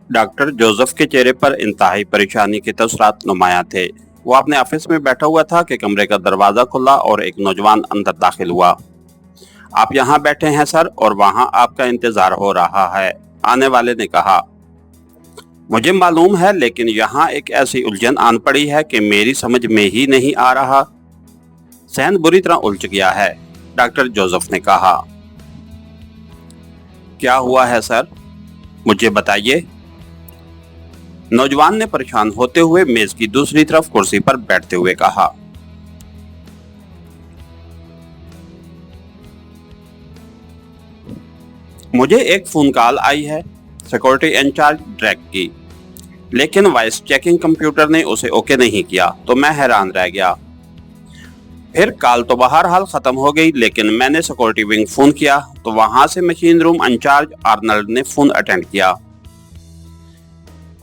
Doctor Joseph के चेहरे पर इंतहाई परेशानी के तसरात नुमायां थे। वो अपने ऑफिस में बैठा हुआ था कि कमरे का दरवाजा खुला और एक नौजवान अंदर दाखिल हुआ। आप यहाँ बैठे हैं सर, और वहाँ आपका इंतजार हो रहा है, आने वाले ने कहा। मुझे मालूम है, लेकिन यहाँ एक ऐसी उलझन आन पड़ी है कि मेरी समझ में ही नहीं आ रहा। सहन बुरी तरह उलझ गया है, डॉक्टर जोसेफ ने कहा। क्या हुआ है सर, मुझे बताइए। नौजवान ने परेशान होते हुए मेज की दूसरी तरफ कुर्सी पर बैठते हुए कहा। मुझे एक फोन कॉल आई है सिक्योरिटी इंचार्ज ड्रैक की, लेकिन वॉइस चेकिंग कंप्यूटर ने उसे ओके नहीं किया, तो मैं हैरान रह गया। फिर कॉल तो बहरहाल खत्म हो गई, लेकिन मैंने सिक्योरिटी विंग फोन किया तो वहां से मशीन रूम इंचार्ज आर्नल्ड ने फोन अटेंड किया।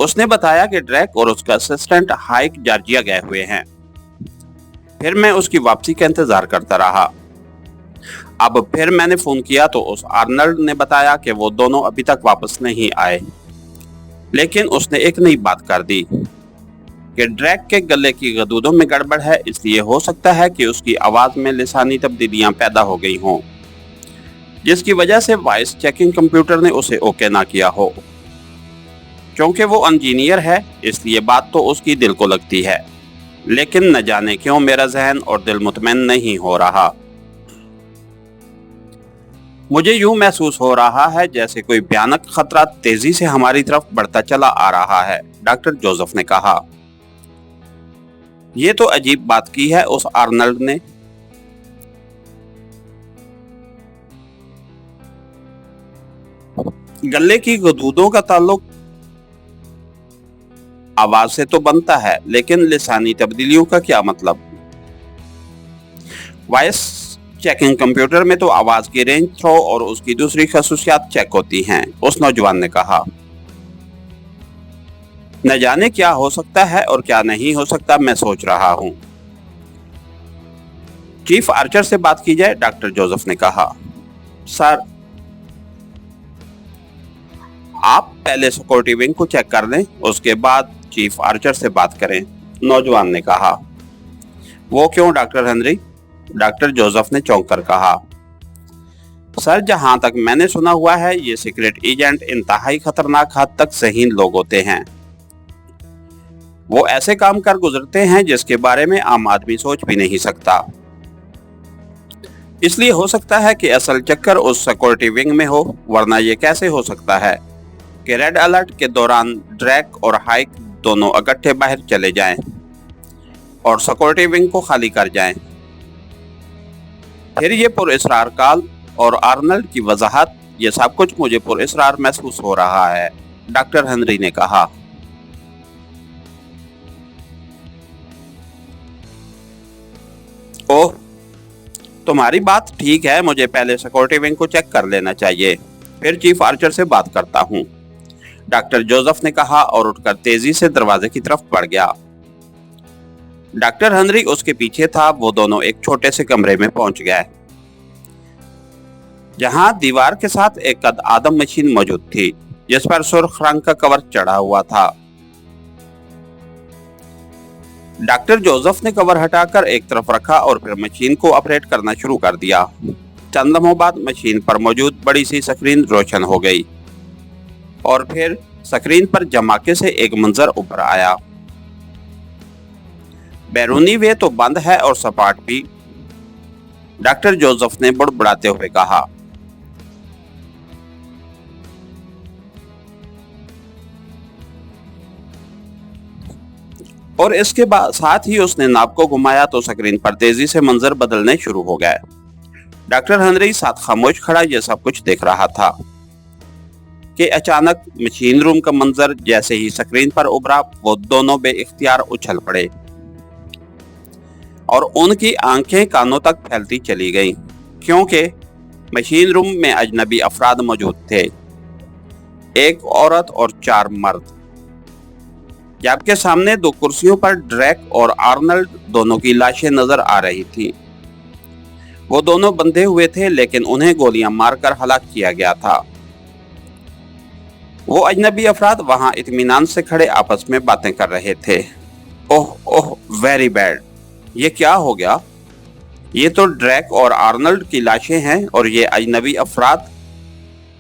उसने बताया कि ड्रैक और उसका असिस्टेंट हाइक जॉर्जिया गए हुए हैं। फिर मैं उसकी वापसी का इंतजार करता रहा। अब फिर मैंने फोन किया तो उस आर्नल्ड ने बताया कि वो दोनों अभी तक वापस नहीं आए, लेकिन उसने एक नई बात कर दी कि ड्रैक के गले की गदूदों में गड़बड़ है, इसलिए हो सकता है कि उसकी आवाज में लिसानी तब्दीलियां पैदा हो गई हों, जिसकी वजह से वॉइस चेकिंग कंप्यूटर ने उसे ओके ना किया हो। क्योंकि वो इंजीनियर है, इसलिए बात तो उसकी दिल को लगती है, लेकिन न जाने क्यों मेरा जहन और दिल मुतमईन नहीं हो रहा। मुझे यूं महसूस हो रहा है जैसे कोई भयानक खतरा तेजी से हमारी तरफ बढ़ता चला आ रहा है, डॉक्टर जोसेफ ने कहा। ये तो अजीब बात की है उस आर्नल्ड ने। गले की गदूदों का ताल्लुक आवाज से तो बनता है, लेकिन लिसानी तब्दीलियों का क्या मतलब? वॉइस चेकिंग कंप्यूटर में तो आवाज की रेंज, थ्रो और उसकी दूसरी खसूसियात चेक होती हैं, उस नौजवान ने कहा। न जाने क्या हो सकता है और क्या नहीं हो सकता, मैं सोच रहा हूँ। चीफ आर्चर से बात की जाए, डॉक्टर जोसेफ ने कहा। सर, आप पहले सिक्योरिटी विंग को चेक कर लें, उसके बाद चीफ आर्चर से बात करें, नौजवान ने कहा। वो क्यों डॉक्टर हेनरी? डॉक्टर जोसेफ ने चौंक कर कहा। सर, जहां तक मैंने सुना हुआ है, ये सीक्रेट एजेंट इंतहाई खतरनाक हद तक ज़हीन लोग होते हैं। वो ऐसे काम कर गुजरते हैं जिसके बारे में आम आदमी सोच भी नहीं सकता। इसलिए हो सकता है कि असल चक्कर उस सिक्योरिटी विंग में हो, वरना ये कैसे हो सकता है कि रेड अलर्ट के दौरान ड्रैक और हाइक दोनों इकट्ठे बाहर चले जाएं और सिक्योरिटी विंग को खाली कर जाएं। फिर ये पुरअसरार कॉल और आर्नल्ड की वजाहत, ये सब कुछ मुझे पुरअसरार महसूस हो रहा है, डॉक्टर हेनरी ने कहा। ओह, तुम्हारी बात ठीक है, मुझे पहले सिक्योरिटी विंग को चेक कर लेना चाहिए, फिर चीफ आर्चर से बात करता हूँ, डॉक्टर जोसेफ ने कहा और उठकर तेजी से दरवाजे की तरफ बढ़ गया। डॉक्टर हेनरी उसके पीछे था। वो दोनों एक छोटे से कमरे में पहुंच गए, जहां दीवार के साथ एक कद आदम मशीन मौजूद थी, जिस पर सुर्ख रंग का कवर चढ़ा हुआ था। डॉक्टर जोसेफ ने कवर हटाकर एक तरफ रखा और फिर मशीन को ऑपरेट करना शुरू कर दिया। चंद लम्हों बाद मशीन पर मौजूद बड़ी सी स्क्रीन रोशन हो गई और फिर स्क्रीन पर धमाके से एक मंजर ऊपर आया। बैरूनी वे तो बंद है और सपाट भी, डॉक्टर जोसेफ ने बुड़बुड़ाते हुए कहा। और इसके बाद साथ ही उसने नाप को घुमाया तो स्क्रीन पर तेजी से मंजर बदलने शुरू हो गए। डॉक्टर हेनरी साथ खामोश खड़ा ये सब कुछ देख रहा था कि अचानक मशीन रूम का मंजर जैसे ही स्क्रीन पर उभरा, वो दोनों बेइख्तियार उछल पड़े और उनकी आंखें कानों तक फैलती चली गईं, क्योंकि मशीन रूम में अजनबी अफराद मौजूद थे, एक औरत और 4 मर्द, जबकि सामने 2 कुर्सियों पर ड्रैक और आर्नल्ड दोनों की लाशें नजर आ रही थी। वो दोनों बंधे हुए थे, लेकिन उन्हें गोलियां मारकर हलाक किया गया था। वो अजनबी अफराद वहां इत्मीनान से खड़े आपस में बातें कर रहे थे। ओह ओह, वेरी बैड। ये क्या हो गया? ये तो ड्रैक और आर्नल्ड की लाशें हैं और ये अजनबी अफराद।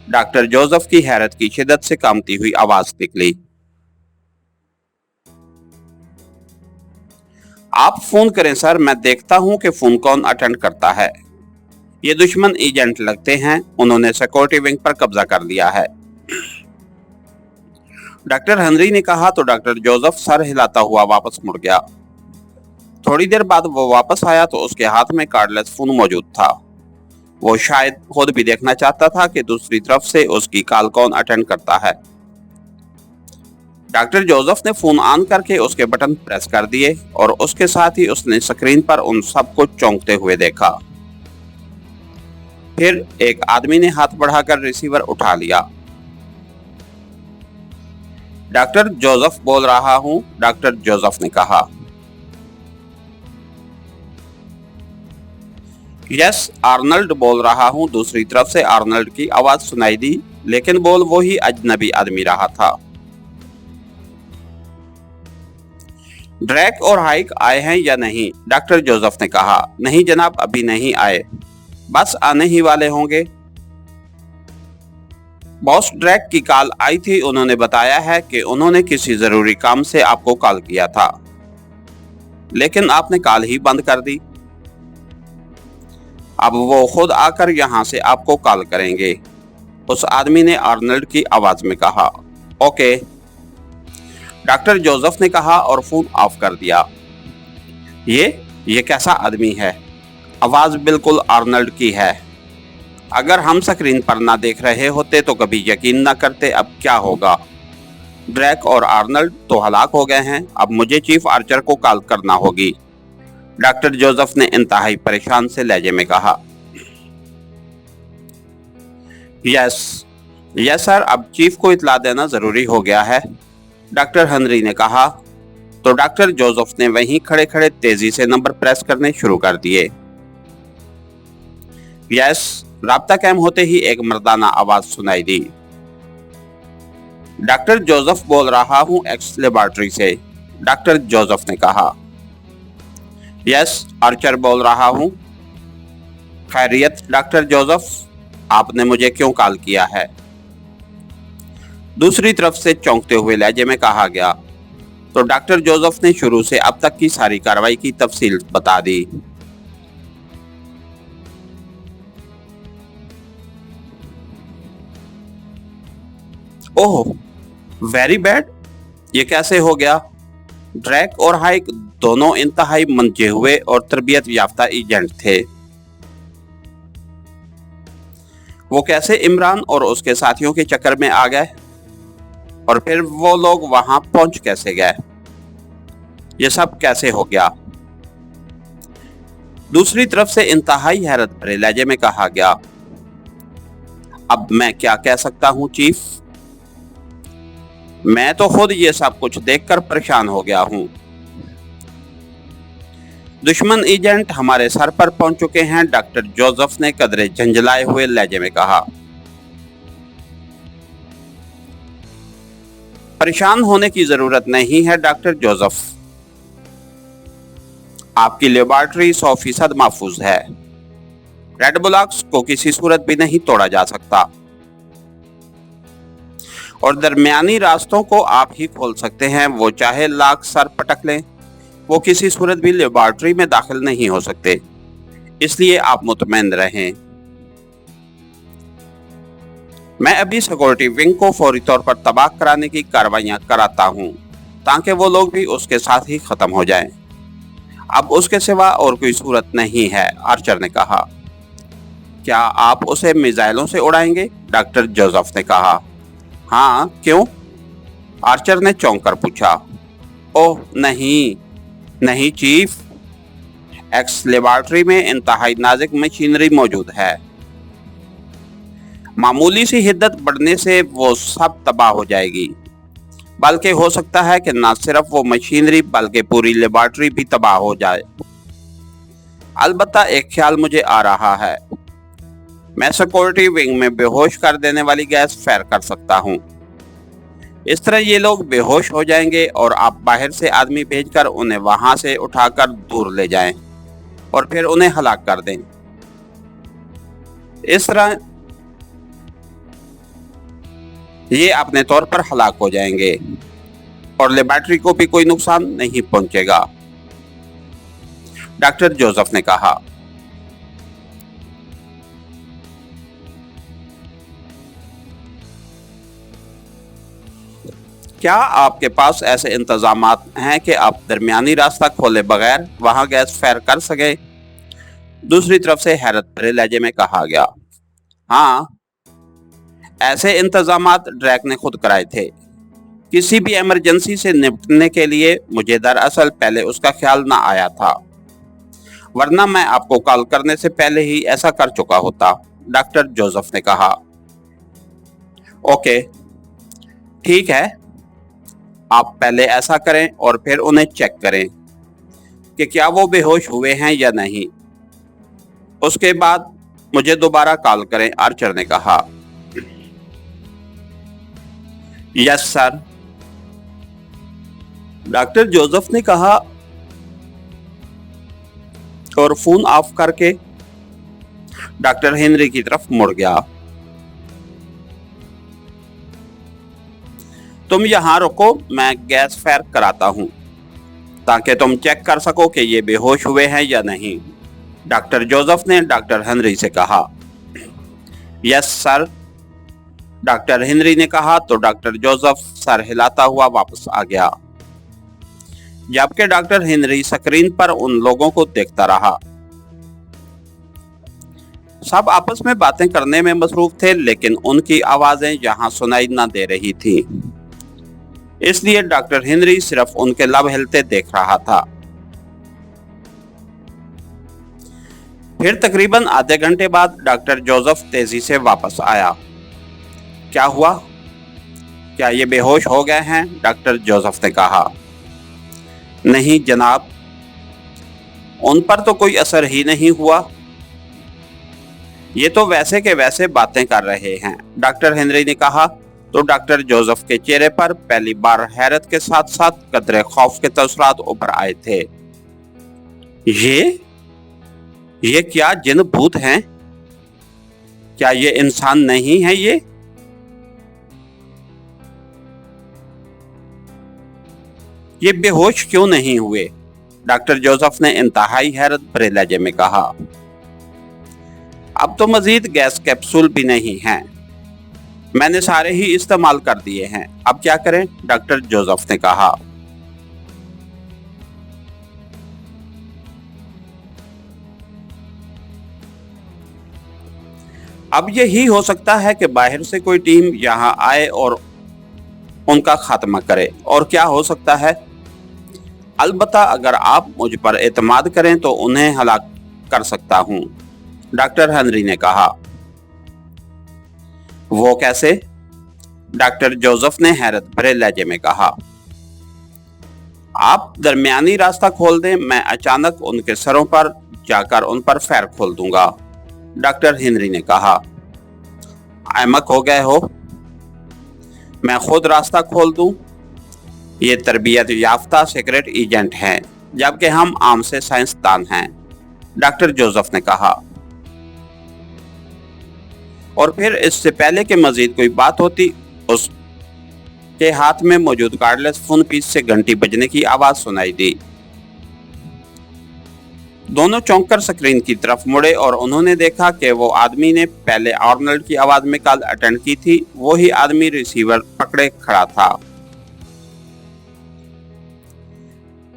डॉक्टर जोसेफ की हैरत की शिद्दत से कांपती हुई आवाज निकली। आप फोन करें सर, मैं देखता हूं कि फोन कौन अटेंड करता है। ये दुश्मन एजेंट लगते हैं, उन्होंने सिक्योरिटी विंग पर कब्जा कर लिया है। डॉक्टर हेनरी ने कहा तो डॉक्टर जोसेफ सर हिलाता हुआ वापस मुड़ गया। थोड़ी देर बाद वो वापस आया तो उसके हाथ में कार्डलेस फोन मौजूद था। वो शायद खुद भी देखना चाहता था कि दूसरी तरफ से उसकी कॉल कौन अटेंड करता है। डॉक्टर जोसेफ ने फोन ऑन करके उसके बटन प्रेस कर दिए और उसके साथ ही उसने स्क्रीन पर उन सबको चौंकते हुए देखा। फिर एक आदमी ने हाथ बढ़ाकर रिसीवर उठा लिया। डॉक्टर जोसेफ बोल रहा हूं, डॉक्टर जोसेफ ने कहा। यस, आर्नल्ड बोल रहा हूं। दूसरी तरफ से आर्नल्ड की आवाज सुनाई दी, लेकिन बोल वो ही अजनबी आदमी रहा था। ड्रैक और हाइक आए हैं या नहीं? डॉक्टर जोसेफ ने कहा। नहीं जनाब, अभी नहीं आए, बस आने ही वाले होंगे। बॉस ड्रैक की कॉल आई थी, उन्होंने बताया है कि उन्होंने किसी जरूरी काम से आपको कॉल किया था, लेकिन आपने कॉल ही बंद कर दी। अब वो खुद आकर यहाँ से आपको कॉल करेंगे, उस आदमी ने आर्नल्ड की आवाज में कहा। ओके, डॉक्टर जोसेफ ने कहा और फोन ऑफ कर दिया। ये कैसा आदमी है? आवाज बिल्कुल आर्नल्ड की है। अगर हम स्क्रीन पर ना देख रहे होते तो कभी यकीन ना करते। अब क्या होगा? ड्रैक और आर्नल्ड तो हलाक हो गए हैं, अब मुझे चीफ आर्चर को कॉल करना होगी, डॉक्टर जोसेफ ने इंतहाई परेशान से लहजे में कहा। यस सर, अब चीफ को इत्ला देना जरूरी हो गया है, डॉक्टर हेनरी ने कहा। तो डॉक्टर जोसेफ ने वहीं खड़े खड़े तेजी से नंबर प्रेस करने शुरू कर दिए। यस, राब्ता कायम होते ही एक मर्दाना आवाज सुनाई दी। डॉक्टर जोसेफ बोल रहा हूं, एक्स लेबोरेटरी से, डॉक्टर जोसेफ ने कहा। यस, आर्चर बोल रहा हूं। खैरियत डॉक्टर जोसेफ, आपने मुझे क्यों कॉल किया है? दूसरी तरफ से चौंकते हुए लहजे में कहा गया। तो डॉक्टर जोसेफ ने शुरू से अब तक की सारी कार्रवाई की तफसील बता दी। ओह, वेरी बैड। ये कैसे हो गया? ड्रैक और हाइक दोनों इंतहाई मंजे हुए और तरबियत याफ्ता एजेंट थे। वो कैसे इमरान और उसके साथियों के चक्कर में आ गए? और फिर वो लोग वहां पहुंच कैसे गए? ये सब कैसे हो गया? दूसरी तरफ से इंतहाई हैरत भरे लहजे में कहा गया। अब मैं क्या कह सकता हूं चीफ? मैं तो खुद ये सब कुछ देखकर परेशान हो गया हूं। दुश्मन एजेंट हमारे सर पर पहुंच चुके हैं, डॉक्टर जोसेफ ने कदरे झंझलाए हुए लहजे में कहा। परेशान होने की जरूरत नहीं है डॉक्टर जोसेफ, आपकी लेबोरेटरी 100% महफूज है। रेड ब्लॉक्स को किसी सूरत भी नहीं तोड़ा जा सकता और दरमियानी रास्तों को आप ही खोल सकते हैं। वो चाहे लाख सर पटक लें, वो किसी सूरत भी लेबोरेटरी में दाखिल नहीं हो सकते, इसलिए आप मुतमईन रहें। मैं अभी सिक्योरिटी विंग को फौरी तौर पर तबाह कराने की कार्रवाइयां कराता हूं, ताकि वो लोग भी उसके साथ ही खत्म हो जाएं। अब उसके सिवा और कोई सूरत नहीं है, आर्चर ने कहा। क्या आप उसे मिसाइलों से उड़ाएंगे? डॉक्टर जोसेफ ने कहा। हाँ, क्यों? आर्चर ने चौंक कर पूछा। ओह नहीं चीफ, एक्स लेबोरेटरी में इंतहाई नाजुक मशीनरी मौजूद है। मामूली सी हिद्दत बढ़ने से वो सब तबाह हो जाएगी, बल्कि हो सकता है कि न सिर्फ वो मशीनरी बल्कि पूरी लेबोरेटरी भी तबाह हो जाए। अलबत्ता एक ख्याल मुझे आ रहा है, मैं सिक्योरिटी विंग में बेहोश कर देने वाली गैस फायर कर सकता हूँ। इस तरह ये लोग बेहोश हो जाएंगे और आप बाहर से आदमी भेजकर उन्हें वहां से उठाकर दूर ले जाएं और फिर उन्हें हलाक कर दें। इस तरह ये अपने तौर पर हलाक हो जाएंगे और लेबोरेटरी को भी कोई नुकसान नहीं पहुंचेगा, डॉक्टर जोसेफ ने कहा। क्या आपके पास ऐसे इंतजामात हैं कि आप दरमियानी रास्ता खोले बगैर वहां गैस फायर कर सके? दूसरी तरफ से हैरत भरे लहजे में कहा गया। हाँ, ऐसे इंतजामात ड्रैक ने खुद कराए थे। किसी भी इमरजेंसी से निपटने के लिए मुझे दरअसल पहले उसका ख्याल ना आया था, वरना मैं आपको कॉल करने से पहले ही ऐसा कर चुका होता, डॉक्टर जोसेफ ने कहा। ओके, ठीक है, आप पहले ऐसा करें और फिर उन्हें चेक करें कि क्या वो बेहोश हुए हैं या नहीं। उसके बाद मुझे दोबारा कॉल करें, आर्चर ने कहा। यस सर, डॉक्टर जोसेफ ने कहा और फोन ऑफ करके डॉक्टर हेनरी की तरफ मुड़ गया। तुम यहाँ रुको, मैं गैस फायर कराता हूँ ताकि तुम चेक कर सको कि ये बेहोश हुए हैं या नहीं, डॉक्टर जोसेफ ने डॉक्टर हेनरी से कहा। यस सर, डॉक्टर हेनरी ने कहा तो डॉक्टर जोसेफ सर हिलाता हुआ वापस आ गया, जबकि डॉक्टर हेनरी स्क्रीन पर उन लोगों को देखता रहा। सब आपस में बातें करने में मसरूफ थे, लेकिन उनकी आवाजें यहाँ सुनाई न दे रही थी, इसलिए डॉक्टर हेनरी सिर्फ उनके लब हिलते देख रहा था। फिर तकरीबन आधे घंटे बाद डॉक्टर जोसेफ तेजी से वापस आया। क्या हुआ? क्या ये बेहोश हो गए हैं? डॉक्टर जोसेफ ने कहा। नहीं जनाब, उन पर तो कोई असर ही नहीं हुआ, ये तो वैसे के वैसे बातें कर रहे हैं, डॉक्टर हेनरी ने कहा। तो डॉक्टर जोसेफ के चेहरे पर पहली बार हैरत के साथ साथ कतरे खौफ के तसरात उभर आए थे। ये क्या जिन भूत हैं? क्या ये इंसान नहीं है? ये बेहोश क्यों नहीं हुए? डॉक्टर जोसेफ ने इंतहाई हैरत भरे लहजे में कहा। अब तो मजीद गैस कैप्सूल भी नहीं हैं, मैंने सारे ही इस्तेमाल कर दिए हैं, अब क्या करें? डॉक्टर जोसेफ ने कहा। अब यही हो सकता है कि बाहर से कोई टीम यहाँ आए और उनका खात्मा करे, और क्या हो सकता है? अलबत्ता अगर आप मुझ पर एतमाद करें तो उन्हें हलाक कर सकता हूँ, डॉक्टर हेनरी ने कहा। वो कैसे? डॉक्टर जोसेफ ने हैरत भरे लहजे में कहा। आप दरमियानी रास्ता खोल दें, मैं अचानक उनके सरों पर जाकर उन पर फायर खोल दूंगा, डॉक्टर हेनरी ने कहा। अहमक हो गए हो? मैं खुद रास्ता खोल दूं? ये तरबियत याफ्ता सीक्रेट एजेंट हैं, जबकि हम आम से साइंसदान हैं, डॉक्टर जोसेफ ने कहा। और फिर इससे पहले कि मजीद कोई बात होती, उसके हाथ में मौजूद कार्डलेस फोन पीस से घंटी बजने की आवाज सुनाई दी। दोनों चौंक कर स्क्रीन की तरफ मुड़े और उन्होंने देखा कि वो आदमी ने पहले आर्नल्ड की आवाज में कॉल अटेंड की थी, वही आदमी रिसीवर पकड़े खड़ा था।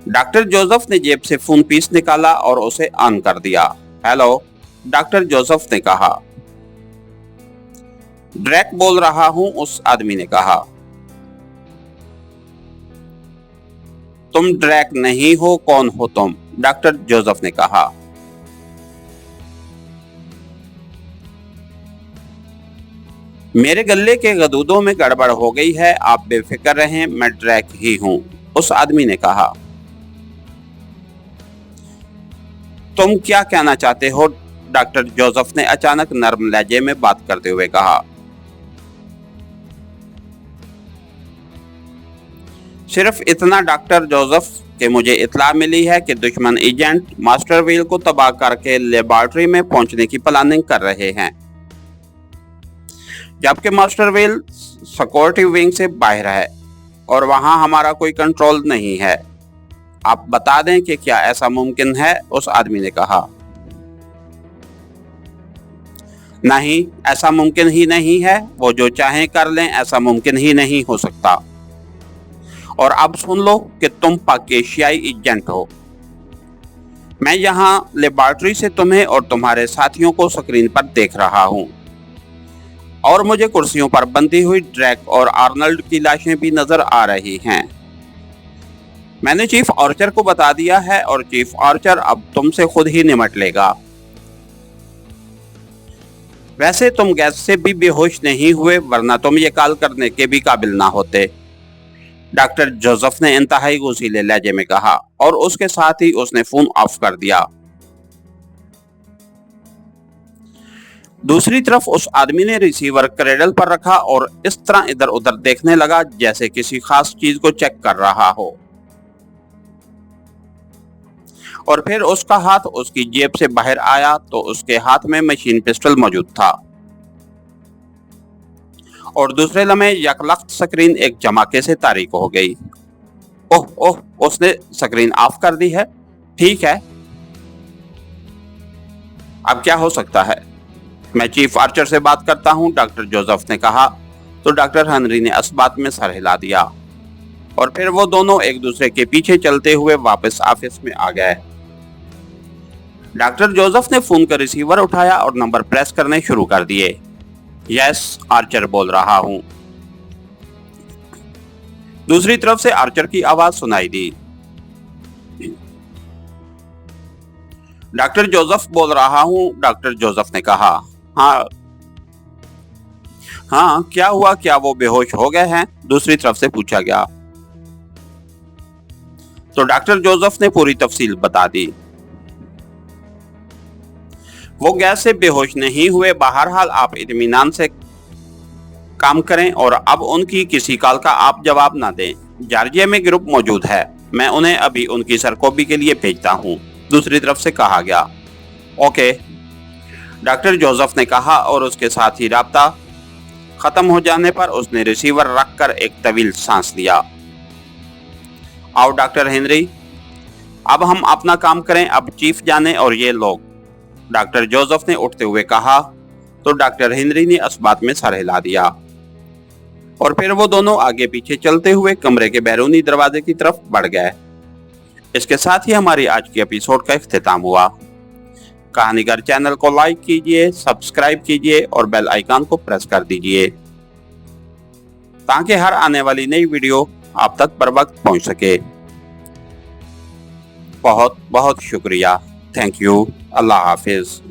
डॉक्टर जोसेफ ने जेब से फोन पीस निकाला और उसे ऑन कर दिया। हेलो, डॉक्टर जोसेफ ने कहा। ड्रैक बोल रहा हूं, उस आदमी ने कहा। तुम ड्रैक नहीं हो, कौन हो तुम? डॉक्टर जोसेफ ने कहा। मेरे गले के गदूदों में गड़बड़ हो गई है, आप बेफिक्र रहें, मैं ड्रैक ही हूं, उस आदमी ने कहा। तुम क्या कहना चाहते हो? डॉक्टर जोसेफ ने अचानक नरम लहजे में बात करते हुए कहा। सिर्फ इतना डॉक्टर जोसेफ कि मुझे इत्तला मिली है कि दुश्मन एजेंट मास्टरविल को तबाह करके लेबॉर्ट्री में पहुंचने की प्लानिंग कर रहे हैं, जबकि मास्टरविल सिक्योरिटी विंग से बाहर है और वहां हमारा कोई कंट्रोल नहीं है। आप बता दें कि क्या ऐसा मुमकिन है? उस आदमी ने कहा। नहीं, ऐसा मुमकिन ही नहीं है। वो जो चाहें कर लें, ऐसा मुमकिन ही नहीं हो सकता। और अब सुन लो कि तुम पाकिस्तानी एजेंट हो। मैं यहाँ लेबॉर्ट्री से तुम्हें और तुम्हारे साथियों को स्क्रीन पर देख रहा हूँ, और मुझे कुर्सियों पर बंधी हुई ड्रैक और आर्नल्ड की लाशें भी नजर आ रही हैं। मैंने चीफ आर्चर को बता दिया है और चीफ आर्चर अब तुमसे खुद ही निपट लेगा। वैसे तुम गैस से भी बेहोश नहीं हुए, वरना तुम ये कॉल करने के भी काबिल ना होते, डॉक्टर जोसेफ ने इंतहाई गुस्सीले लहजे में कहा, और उसके साथ ही उसने फोन ऑफ कर दिया। दूसरी तरफ उस आदमी ने रिसीवर क्रेडल पर रखा और इस तरह इधर उधर देखने लगा जैसे किसी खास चीज को चेक कर रहा हो, और फिर उसका हाथ उसकी जेब से बाहर आया तो उसके हाथ में मशीन पिस्टल मौजूद था, और दूसरे लम्हे यकलख्त स्क्रीन एक धमाके से तारीक हो गई। ओह ओह, उसने स्क्रीन ऑफ कर दी है। ठीक है, अब क्या हो सकता है? मैं चीफ आर्चर से बात करता हूं, डॉक्टर जोसेफ ने कहा। तो डॉक्टर हेनरी ने इस बात में सर हिला दिया, और फिर वो दोनों एक दूसरे के पीछे चलते हुए वापस ऑफिस में आ गए। डॉक्टर जोसेफ ने फोन का रिसीवर उठाया और नंबर प्रेस करने शुरू कर दिए। यस, आर्चर बोल रहा हूं। दूसरी तरफ से आर्चर की आवाज सुनाई दी। डॉक्टर जोसेफ बोल रहा हूं, डॉक्टर जोसेफ ने कहा। हाँ, क्या हुआ? क्या वो बेहोश हो गए हैं? दूसरी तरफ से पूछा गया। तो डॉक्टर जोसेफ ने पूरी तफसील बता दी। वो गैस से बेहोश नहीं हुए। बहरहाल आप इत्मीनान से काम करें और अब उनकी किसी कॉल का आप जवाब ना दें। जॉर्जिया में ग्रुप मौजूद है, मैं उन्हें अभी उनकी सरकोबी के लिए भेजता हूँ, दूसरी तरफ से कहा गया। ओके, डॉक्टर जोसेफ ने कहा, और उसके साथ ही राब्ता खत्म हो जाने पर उसने रिसीवर रखकर एक तवील सांस लिया। आओ डॉक्टर हेनरी, अब हम अपना काम करें, अब चीफ जाने और ये लोग, डॉक्टर जोसेफ ने उठते हुए कहा। तो डॉक्टर हेनरी ने इस बात में सर हिला दिया, और फिर वो दोनों आगे पीछे चलते हुए कमरे के बैरूनी दरवाजे की तरफ बढ़ गए। इसके साथ ही हमारी आज की एपिसोड का इख्तिताम हुआ। कहानीगर चैनल को लाइक कीजिए, सब्सक्राइब कीजिए और बेल आइकन को प्रेस कर दीजिए, ताकि हर आने वाली नई वीडियो आप तक बर वक्त पहुंच सके। बहुत बहुत शुक्रिया। Thank you. Allah Hafiz.